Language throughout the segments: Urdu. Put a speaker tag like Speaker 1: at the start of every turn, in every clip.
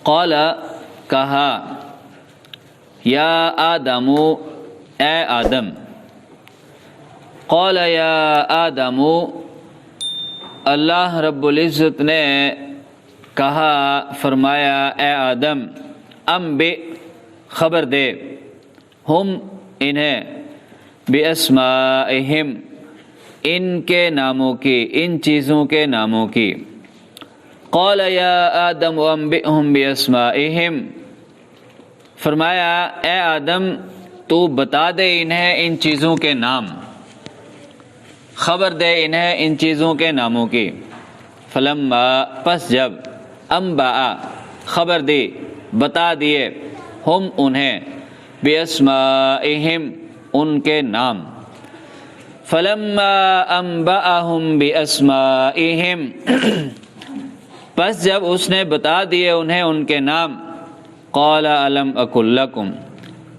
Speaker 1: قال کہا، یا آدم اے آدم، قال یا آدم اللہ رب العزت نے کہا فرمایا اے آدم، انبئ خبر دے، ہم انہیں، باسمائہم ان کے ناموں کی، ان چیزوں کے ناموں کی۔ قال یا آدم انبئہم باسمائہم، فرمایا اے آدم تو بتا دے انہیں ان چیزوں کے نام، خبر دے انہیں ان چیزوں کے ناموں کی۔ فلما پس جب، انبأ خبر دی، بتا دیے، ہم انہیں، باسمائہم ان کے نام۔ فلما انبأہم باسمائہم پس جب اس نے بتا دیے انہیں ان کے نام، قال الم اقل لکم،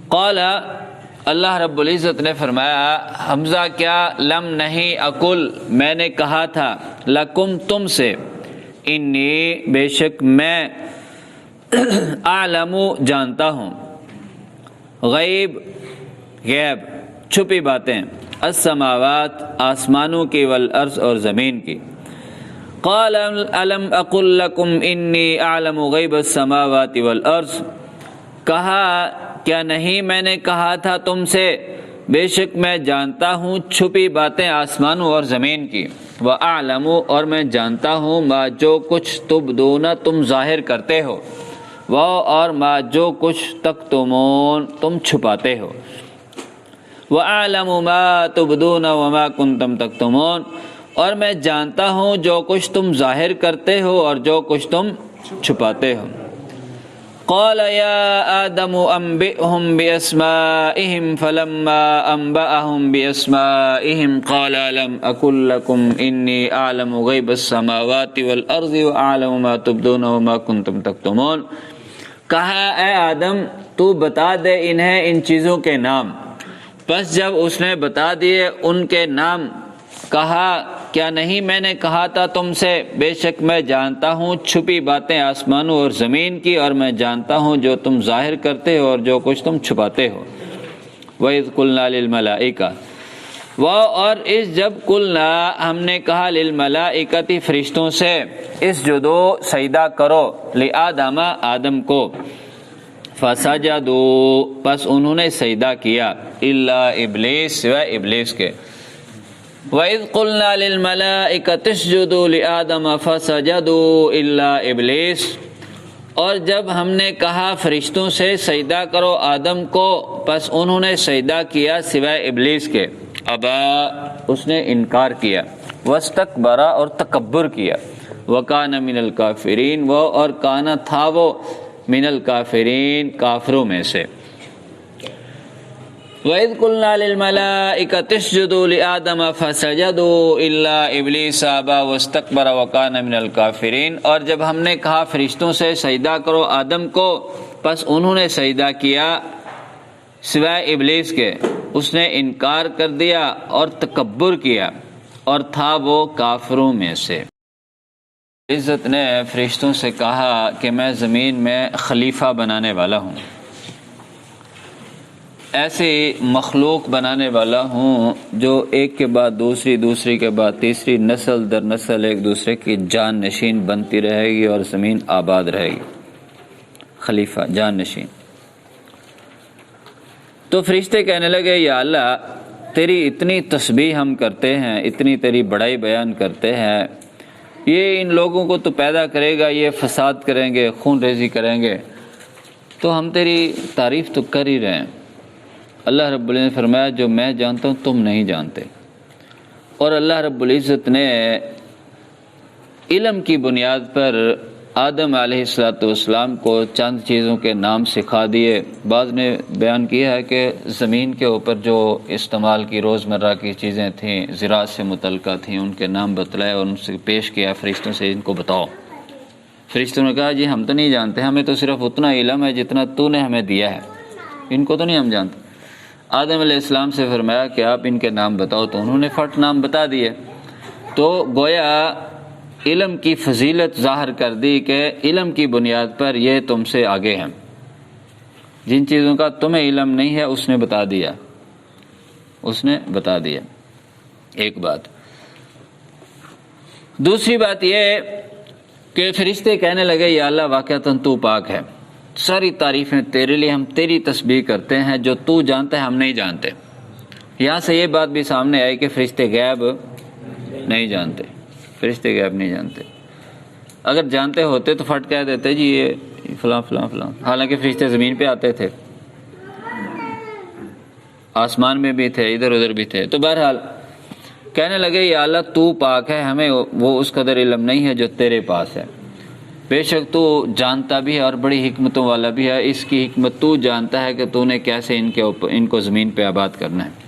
Speaker 1: قال اللہ رب العزت نے فرمایا حمزہ کیا، لم نہیں، اقل میں نے کہا تھا، لکم تم سے، انی بے شک میں، اعلم جانتا ہوں، غیب غیب چھپی باتیں، السماوات آسمانوں کی، والارض اور زمین کی۔ قال الم اقل لکم انی اعلم غیب السماوات والارض، کہا کیا نہیں میں نے کہا تھا تم سے، بے شک میں جانتا ہوں چھپی باتیں آسمانوں اور زمین کی، وَأَعْلَمُ اور میں جانتا ہوں ما جو کچھ تبدون تم ظاہر کرتے ہو، وہ اور ما جو کچھ تکتمون تم چھپاتے ہو، وَأَعْلَمُ مَا تُبْدُونَ وَمَا كُنْتُمْ تَكْتُمُونَ اور میں جانتا ہوں جو کچھ تم ظاہر کرتے ہو اور جو کچھ تم چھپاتے ہو۔ قال یا آدم انبئہم باسمائہم فلما انبأہم باسمائہم قال لم اقل لکم انی اعلم غیب السماوات والارض واعلم ما تبدون وما کنتم تکتمون، کہا اے آدم تو بتا دے انہیں ان چیزوں کے نام۔ پس جب اس نے بتا دیے ان کے نام، کہا کیا نہیں میں نے کہا تھا تم سے، بے شک میں جانتا ہوں چھپی باتیں آسمانوں اور زمین کی، اور میں جانتا ہوں جو تم ظاہر کرتے ہو اور جو کچھ تم چھپاتے ہو۔ وَإِذْ قُلْنَا لِلْمَلَائِكَةِ وہ اور اس جب قلنا ہم نے کہا للملائکۃ فرشتوں سے، اسجدو سجدہ کرو، لآدم آدم کو، فسجدوا پس انہوں نے سجدہ کیا، الا ابلیس سوائے ابلیس کے۔ وَإِذْ قُلْنَا لِلْمَلَائِكَةِ اسْجُدُوا لِآدَمَ فَسَجَدُوا إِلَّا إِبْلِيسَ اور جب ہم نے کہا فرشتوں سے سجدہ کرو آدم کو، پس انہوں نے سجدہ کیا سوائے ابلیس کے، ابا اس نے انکار کیا، واستکبر اور تکبر کیا، وَكَانَ مِنَ الْكَافِرِينَ وہ اور کانا تھا وہ، من الکافرین کافروں میں سے۔ وَإِذْ قُلْنَا لِلْمَلَائِكَةِ اسْجُدُوا لِآدَمَ فَسَجَدُوا إِلَّا إِبْلِيسَ أَبَى وَاسْتَكْبَرَ وَكَانَ مِنَ الْكَافِرِينَ اور جب ہم نے کہا فرشتوں سے سجدہ کرو آدم کو، پس انہوں نے سجدہ کیا سوائے ابلیس کے، اس نے انکار کر دیا اور تکبر کیا، اور تھا وہ کافروں میں سے۔ عزت نے فرشتوں سے کہا کہ میں زمین میں خلیفہ بنانے والا ہوں، ایسی مخلوق بنانے والا ہوں جو ایک کے بعد دوسری، دوسری کے بعد تیسری، نسل در نسل ایک دوسرے کی جان نشین بنتی رہے گی اور زمین آباد رہے گی۔ خلیفہ، جان نشین۔ تو فرشتے کہنے لگے یا اللہ تیری اتنی تسبیح ہم کرتے ہیں، اتنی تیری بڑائی بیان کرتے ہیں، یہ ان لوگوں کو تو پیدا کرے گا، یہ فساد کریں گے، خون ریزی کریں گے، تو ہم تیری تعریف تو کر ہی رہے ہیں۔ اللہ رب العزت نے فرمایا جو میں جانتا ہوں تم نہیں جانتے، اور اللہ رب العزت نے علم کی بنیاد پر آدم علیہ السلام کو چند چیزوں کے نام سکھا دیے۔ بعض نے بیان کیا ہے کہ زمین کے اوپر جو استعمال کی روزمرہ کی چیزیں تھیں، زراعت سے متعلقہ تھیں، ان کے نام بتلائے اور ان سے پیش کیا فرشتوں سے، ان کو بتاؤ۔ فرشتوں نے کہا جی ہم تو نہیں جانتے، ہمیں تو صرف اتنا علم ہے جتنا تو نے ہمیں دیا ہے، ان کو تو نہیں ہم جانتے۔ آدم علیہ السلام سے فرمایا کہ آپ ان کے نام بتاؤ، تو انہوں نے فٹ نام بتا دیے۔ تو گویا علم کی فضیلت ظاہر کر دی کہ علم کی بنیاد پر یہ تم سے آگے ہیں، جن چیزوں کا تمہیں علم نہیں ہے اس نے بتا دیا، اس نے بتا دیا۔ ایک بات۔ دوسری بات یہ کہ فرشتے کہنے لگے یا اللہ واقعتاً تو پاک ہے، ساری تعریفیں تیرے لیے، ہم تیری تسبیح کرتے ہیں، جو تو جانتا ہے ہم نہیں جانتے۔ یہاں سے یہ بات بھی سامنے آئی کہ فرشتے غیب نہیں جانتے، فرشتے غیب نہیں جانتے۔ اگر جانتے ہوتے تو فٹ کہہ دیتے جی یہ فلاں فلاں فلاں، حالانکہ فرشتے زمین پہ آتے تھے، آسمان میں بھی تھے، ادھر ادھر بھی تھے۔ تو بہرحال کہنے لگے یا اللہ تو پاک ہے، ہمیں وہ اس قدر علم نہیں ہے جو تیرے پاس ہے، بے شک تو جانتا بھی ہے اور بڑی حکمتوں والا بھی ہے، اس کی حکمت تو جانتا ہے کہ تو نے کیسے ان کو زمین پہ آباد کرنا ہے۔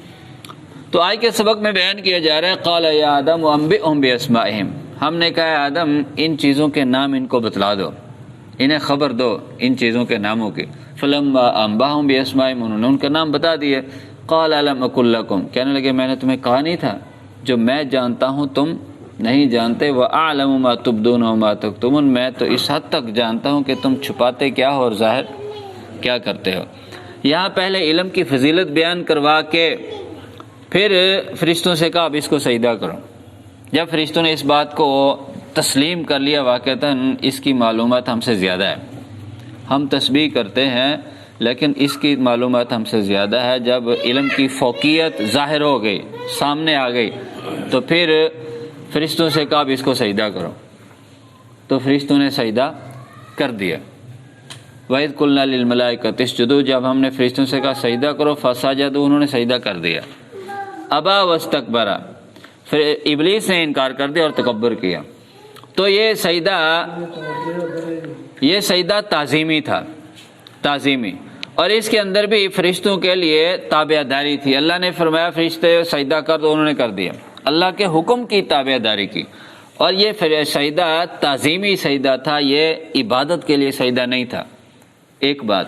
Speaker 1: تو آج کے سبق میں بیان کیا جا رہا ہے قال یا آدم انبئہم باسمائہم، ہم نے کہا آدم ان چیزوں کے نام ان کو بتلا دو، انہیں خبر دو ان چیزوں کے ناموں کی۔ فلما انباہم باسمائہم، انہوں نے ان کا نام بتا دیے۔ قال الم اقل لکم، کہنے لگے میں نے تمہیں کہا نہیں تھا جو میں جانتا ہوں تم نہیں جانتے، وَأَعْلَمُ مَا تُبْدُونَ وَمَا تَكْتُمُونَ، میں تو اس حد تک جانتا ہوں کہ تم چھپاتے کیا ہو اور ظاہر کیا کرتے ہو۔ یہاں پہلے علم کی فضیلت بیان کروا کے پھر فرشتوں سے کہا اب اس کو سجدہ کرو۔ جب فرشتوں نے اس بات کو تسلیم کر لیا واقعتاً اس کی معلومات ہم سے زیادہ ہے، ہم تسبیح کرتے ہیں لیکن اس کی معلومات ہم سے زیادہ ہے، جب علم کی فوقیت ظاہر ہو گئی، سامنے آ گئی، تو پھر فرشتوں سے کہا اب اس کو سجدہ کرو، تو فرشتوں نے سجدہ کر دیا۔ وَإِذْ قُلْنَا لِلْمَلَائِكَةِ اسْجُدُوا، جب ہم نے فرشتوں سے کہا سجدہ کرو، فَسَجَدُوا، انہوں نے سجدہ کر دیا۔ ابا واستکبر، پھر ابلیس نے انکار کر دیا اور تکبر کیا۔ تو یہ سجدہ تعظیمی تھا، تعظیمی، اور اس کے اندر بھی فرشتوں کے لیے تابع داری تھی۔ اللہ نے فرمایا فرشتے سجدہ کر دو، انہوں نے کر دیا، اللہ کے حکم کی تابع داری کی۔ اور یہ سجدہ تعظیمی سجدہ تھا، یہ عبادت کے لیے سجدہ نہیں تھا۔ ایک بات۔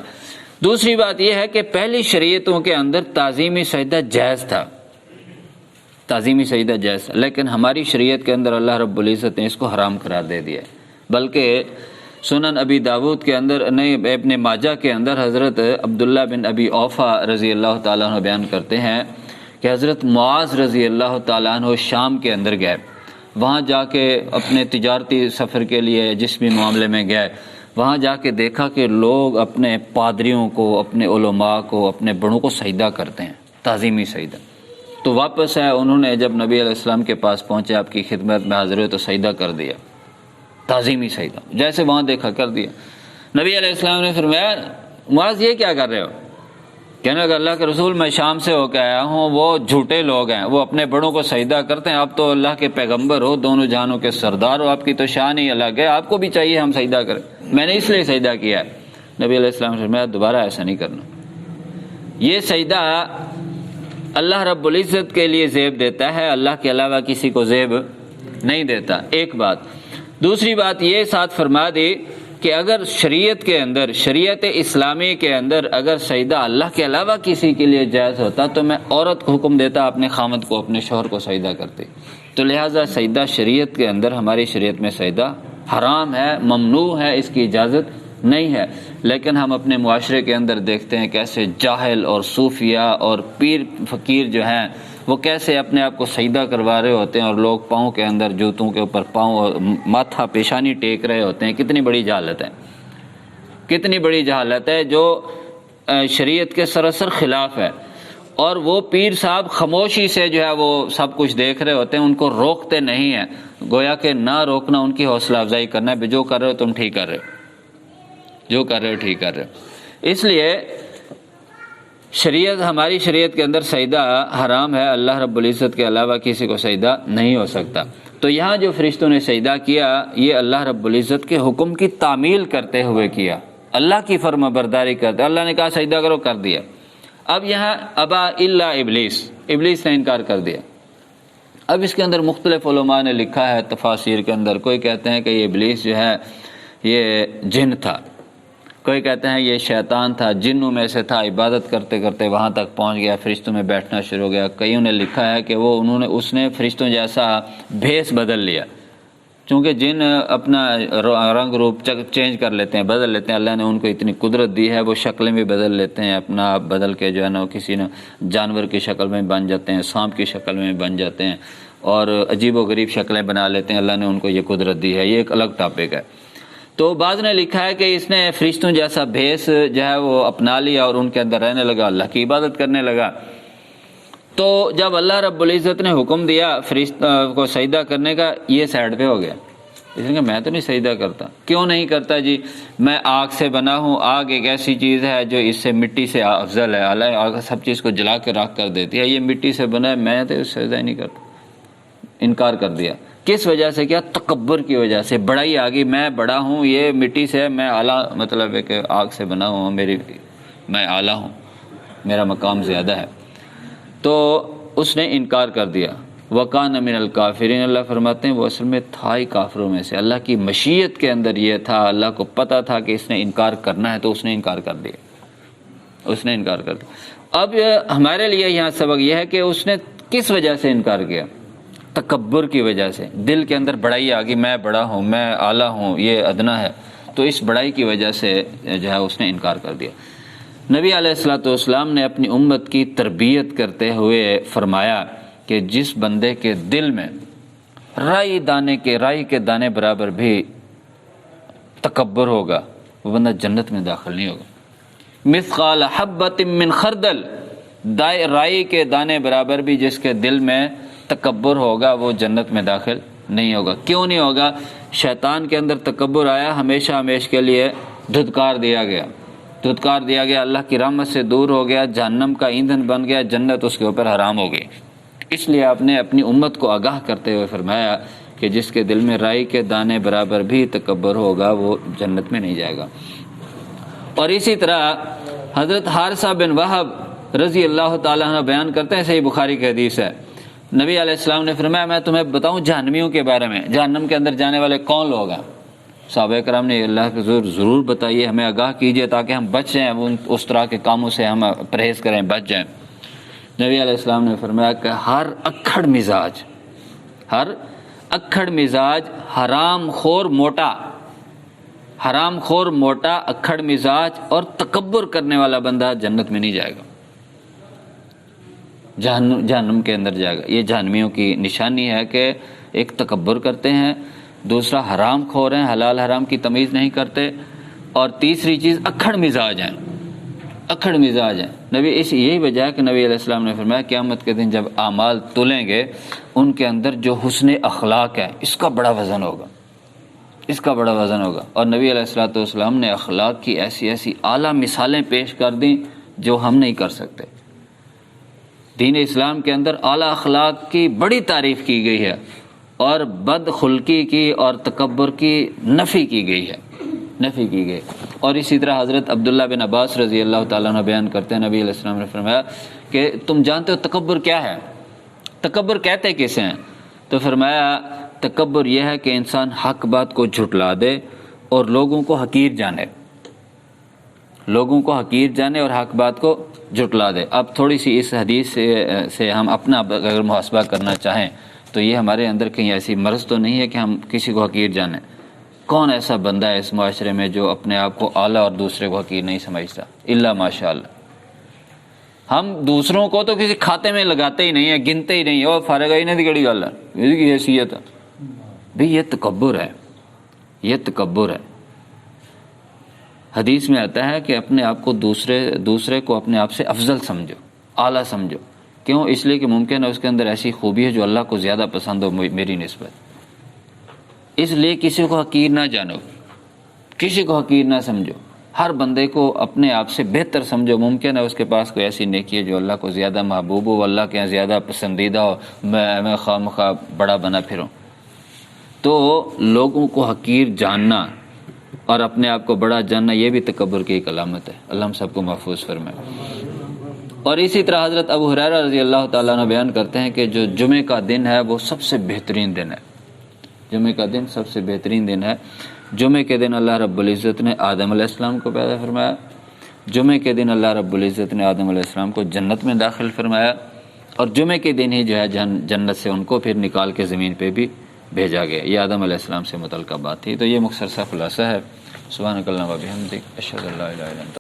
Speaker 1: دوسری بات یہ ہے کہ پہلی شریعتوں کے اندر تعظیمی سجدہ جائز تھا، تعظیمی سجدہ جائز تھا، لیکن ہماری شریعت کے اندر اللہ رب العزت نے اس کو حرام قرار دے دیا۔ بلکہ سنن ابی داود کے اندر، ابن ماجہ کے اندر حضرت عبداللہ بن ابی اوفا رضی اللہ تعالیٰ عنہ بیان کرتے ہیں کہ حضرت معاذ رضی اللہ تعالیٰ عنہ شام کے اندر گئے، وہاں جا کے اپنے تجارتی سفر کے لیے جس بھی معاملے میں گئے، وہاں جا کے دیکھا کہ لوگ اپنے پادریوں کو، اپنے علماء کو، اپنے بڑوں کو سجدہ کرتے ہیں، تعظیمی سجدہ۔ تو واپس آئے، انہوں نے جب نبی علیہ السلام کے پاس پہنچے، آپ کی خدمت میں حاضر ہوئے تو سجدہ کر دیا، تعظیمی سجدہ، جیسے وہاں دیکھا کر دیا۔ نبی علیہ السلام نے فرمایا معاذ یہ کیا کر رہے ہو؟ کہنے لگا اللہ کے رسول میں شام سے ہو کے آیا ہوں، وہ جھوٹے لوگ ہیں، وہ اپنے بڑوں کو سجدہ کرتے ہیں، آپ تو اللہ کے پیغمبر ہو، دونوں جہانوں کے سردار ہو، آپ کی تو شان ہی الگ ہے، آپ کو بھی چاہیے ہم سجدہ کریں، میں نے اس لیے سجدہ کیا ہے۔ نبی علیہ السلام نے فرمایا دوبارہ ایسا نہیں کرنا۔ یہ سجدہ اللہ رب العزت کے لیے زیب دیتا ہے، اللہ کے علاوہ کسی کو زیب نہیں دیتا۔ ایک بات۔ دوسری بات یہ ساتھ فرما دی کہ اگر شریعت کے اندر، شریعت اسلامی کے اندر اگر سجدہ اللہ کے علاوہ کسی کے لیے جائز ہوتا تو میں عورت کو حکم دیتا اپنے خامد کو، اپنے شوہر کو سجدہ کرتے۔ تو لہٰذا سجدہ شریعت کے اندر، ہماری شریعت میں سجدہ حرام ہے، ممنوع ہے، اس کی اجازت نہیں ہے۔ لیکن ہم اپنے معاشرے کے اندر دیکھتے ہیں کیسے جاہل اور صوفیہ اور پیر فقیر جو ہیں وہ کیسے اپنے آپ کو سجدہ کروا رہے ہوتے ہیں، اور لوگ پاؤں کے اندر، جوتوں کے اوپر پاؤں اور ماتھا پیشانی ٹیک رہے ہوتے ہیں۔ کتنی بڑی جہالت ہے، کتنی بڑی جہالت ہے، جو شریعت کے سراسر خلاف ہے۔ اور وہ پیر صاحب خاموشی سے جو ہے وہ سب کچھ دیکھ رہے ہوتے ہیں، ان کو روکتے نہیں ہیں، گویا کہ نہ روکنا ان کی حوصلہ افزائی کرنا ہے، جو کر رہے ہو تم ٹھیک کر رہے ہو، جو کر رہے ہو ٹھیک کر رہے ہو۔ اس لیے شریعت، ہماری شریعت کے اندر سجدہ حرام ہے، اللہ رب العزت کے علاوہ کسی کو سجدہ نہیں ہو سکتا۔ تو یہاں جو فرشتوں نے سجدہ کیا، یہ اللہ رب العزت کے حکم کی تعمیل کرتے ہوئے کیا، اللہ کی فرما برداری کرتے، اللہ نے کہا سجدہ کرو، کر دیا۔ اب یہاں ابا الا ابلیس، ابلیس نے انکار کر دیا۔ اب اس کے اندر مختلف علماء نے لکھا ہے تفاسیر کے اندر، کوئی کہتے ہیں کہ یہ ابلیس جو ہے یہ جن تھا، کوئی کہتے ہیں یہ شیطان تھا، جنوں میں سے تھا، عبادت کرتے کرتے وہاں تک پہنچ گیا، فرشتوں میں بیٹھنا شروع ہو گیا۔ کئیوں نے لکھا ہے کہ اس نے فرشتوں جیسا بھیس بدل لیا، چونکہ جن اپنا رنگ روپ چینج کر لیتے ہیں، بدل لیتے ہیں، اللہ نے ان کو اتنی قدرت دی ہے، وہ شکلیں بھی بدل لیتے ہیں، اپنا آپ بدل کے جو ہے نا کسی نے جانور کی شکل میں بن جاتے ہیں، سانپ کی شکل میں بن جاتے ہیں، اور عجیب و غریب شکلیں بنا لیتے ہیں، اللہ نے ان کو یہ قدرت دی ہے، یہ ایک الگ ٹاپک ہے۔ تو بعض نے لکھا ہے کہ اس نے فرشتوں جیسا بھیس جو ہے وہ اپنا لیا اور ان کے اندر رہنے لگا، اللہ کی عبادت کرنے لگا۔ تو جب اللہ رب العزت نے حکم دیا فرشتوں کو سجدہ کرنے کا، یہ سائڈ پہ ہو گیا، اس نے کہا میں تو نہیں سجدہ کرتا۔ کیوں نہیں کرتا جی؟ میں آگ سے بنا ہوں، آگ ایک ایسی چیز ہے جو اس سے مٹی سے افضل ہے، اللہ آگ سب چیز کو جلا کے راکھ کر دیتی ہے، یہ مٹی سے بنا ہے، میں تو سجدہ ہی نہیں کرتا۔ انکار کر دیا۔ کس وجہ سے؟ کیا؟ تکبر کی وجہ سے، بڑائی آ گئی، میں بڑا ہوں، یہ مٹی سے، میں اعلیٰ، مطلب ہے کہ آگ سے بنا ہوں، میں اعلیٰ ہوں، میرا مقام زیادہ ہے۔ تو اس نے انکار کر دیا۔ وَكَانَ مِنَ الْكَافِرِينَ، اللہ فرماتے ہیں وہ اصل میں تھا ہی کافروں میں سے، اللہ کی مشیت کے اندر یہ تھا، اللہ کو پتہ تھا کہ اس نے انکار کرنا ہے، تو اس نے انکار کر دیا، اس نے انکار کر دیا۔ اب ہمارے لیے یہاں سبق یہ ہے کہ اس نے کس وجہ سے انکار کیا؟ تکبر کی وجہ سے، دل کے اندر بڑائی آ گئی، میں بڑا ہوں، میں اعلیٰ ہوں، یہ ادنا ہے، تو اس بڑائی کی وجہ سے جو ہے اس نے انکار کر دیا۔ نبی علیہ الصلوۃ والسلام نے اپنی امت کی تربیت کرتے ہوئے فرمایا کہ جس بندے کے دل میں رائی کے دانے برابر بھی تکبر ہوگا، وہ بندہ جنت میں داخل نہیں ہوگا۔ مثقال حبۃ من خردل، رائی کے دانے برابر بھی جس کے دل میں تکبر ہوگا وہ جنت میں داخل نہیں ہوگا۔ کیوں نہیں ہوگا؟ شیطان کے اندر تکبر آیا، ہمیشہ کے لیے دھتکار دیا گیا، اللہ کی رحمت سے دور ہو گیا، جہنم کا ایندھن بن گیا، جنت اس کے اوپر حرام ہو گئی۔ اس لیے آپ نے اپنی امت کو آگاہ کرتے ہوئے فرمایا کہ جس کے دل میں رائی کے دانے برابر بھی تکبر ہوگا وہ جنت میں نہیں جائے گا۔ اور اسی طرح حضرت حارثہ بن وہب رضی اللہ تعالیٰ عنہ بیان کرتے ہیں، صحیح بخاری کی حدیث ہے، نبی علیہ السلام نے فرمایا میں تمہیں بتاؤں جہنمیوں کے بارے میں، جہنم کے اندر جانے والے کون لوگ ہیں؟ صحابہ کرام نے اللہ کے ضرور بتائیے، ہمیں آگاہ کیجئے تاکہ ہم بچ جائیں، اس طرح کے کاموں سے ہم پرہیز کریں، بچ جائیں۔ نبی علیہ السلام نے فرمایا کہ ہر اکھڑ مزاج، حرام خور موٹا اکھڑ مزاج اور تکبر کرنے والا بندہ جنت میں نہیں جائے گا، جہنم کے اندر جائے گا۔ یہ جہنمیوں کی نشانی ہے کہ ایک تکبر کرتے ہیں، دوسرا حرام خور ہیں، حلال حرام کی تمیز نہیں کرتے، اور تیسری چیز اکھڑ مزاج ہیں۔ یہی وجہ ہے کہ نبی علیہ السلام نے فرمایا قیامت کے دن جب اعمال تولیں گے ان کے اندر جو حسن اخلاق ہے اس کا بڑا وزن ہوگا، اور نبی علیہ الصلوۃ والسلام نے اخلاق کی ایسی اعلیٰ مثالیں پیش کر دیں جو ہم نہیں کر سکتے۔ دین اسلام کے اندر اعلیٰ اخلاق کی بڑی تعریف کی گئی ہے، اور بد خلقی کی اور تکبر کی نفی کی گئی ہے۔ اور اسی طرح حضرت عبداللہ بن عباس رضی اللہ تعالیٰ عنہ بیان کرتے ہیں، نبی علیہ السلام نے فرمایا کہ تم جانتے ہو تکبر کیا ہے؟ تکبر کہتے کسے ہیں؟ تو فرمایا تکبر یہ ہے کہ انسان حق بات کو جھٹلا دے اور لوگوں کو حقیر جانے اور حق بات کو جھٹلا دے۔ اب تھوڑی سی اس حدیث سے ہم اپنا اگر محاسبہ کرنا چاہیں تو یہ ہمارے اندر کہیں ایسی مرض تو نہیں ہے کہ ہم کسی کو حقیر جانیں؟ کون ایسا بندہ ہے اس معاشرے میں جو اپنے آپ کو اعلیٰ اور دوسرے کو حقیر نہیں سمجھتا؟ الا ماشاء اللہ۔ ہم دوسروں کو تو کسی کھاتے میں لگاتے ہی نہیں ہیں، گنتے ہی نہیں ہیں، اور فارغ ہی نہیں دی گڑی گل ہے، اس کی حیثیت ہے بھی، یہ تکبر ہے۔ حدیث میں آتا ہے کہ اپنے آپ کو دوسرے کو اپنے آپ سے افضل سمجھو، اعلیٰ سمجھو۔ کیوں؟ اس لیے کہ ممکن ہے اس کے اندر ایسی خوبی ہے جو اللہ کو زیادہ پسند ہو میری نسبت، اس لیے کسی کو حقیر نہ جانو، کسی کو حقیر نہ سمجھو، ہر بندے کو اپنے آپ سے بہتر سمجھو۔ ممکن ہے اس کے پاس کوئی ایسی نیکی ہے جو اللہ کو زیادہ محبوب ہو، اللہ کے یہاں زیادہ پسندیدہ ہو، میں خواہ مخواہ بڑا بنا پھروں۔ تو لوگوں کو حقیر جاننا اور اپنے آپ کو بڑا جاننا یہ بھی تکبر کی ایک علامت ہے۔ اللہ ہم سب کو محفوظ فرمائے۔ اور اسی طرح حضرت ابو ہریرہ رضی اللہ تعالیٰ عنہ بیان کرتے ہیں کہ جو جمعہ کا دن ہے وہ سب سے بہترین دن ہے، جمعے کے دن اللہ رب العزت نے آدم علیہ السلام کو پیدا فرمایا، جمعے کے دن اللہ رب العزت نے آدم علیہ السلام کو جنت میں داخل فرمایا، اور جمعے کے دن ہی جو ہے جنت سے ان کو پھر نکال کے زمین پہ بھی بھیجا گیا. یہ آدم علیہ السلام سے متعلقہ بات تھی. تو یہ مختصر سا خلاصہ ہے. سبحانک اللہم و بحمدک اشہد ان لا الہ الا انت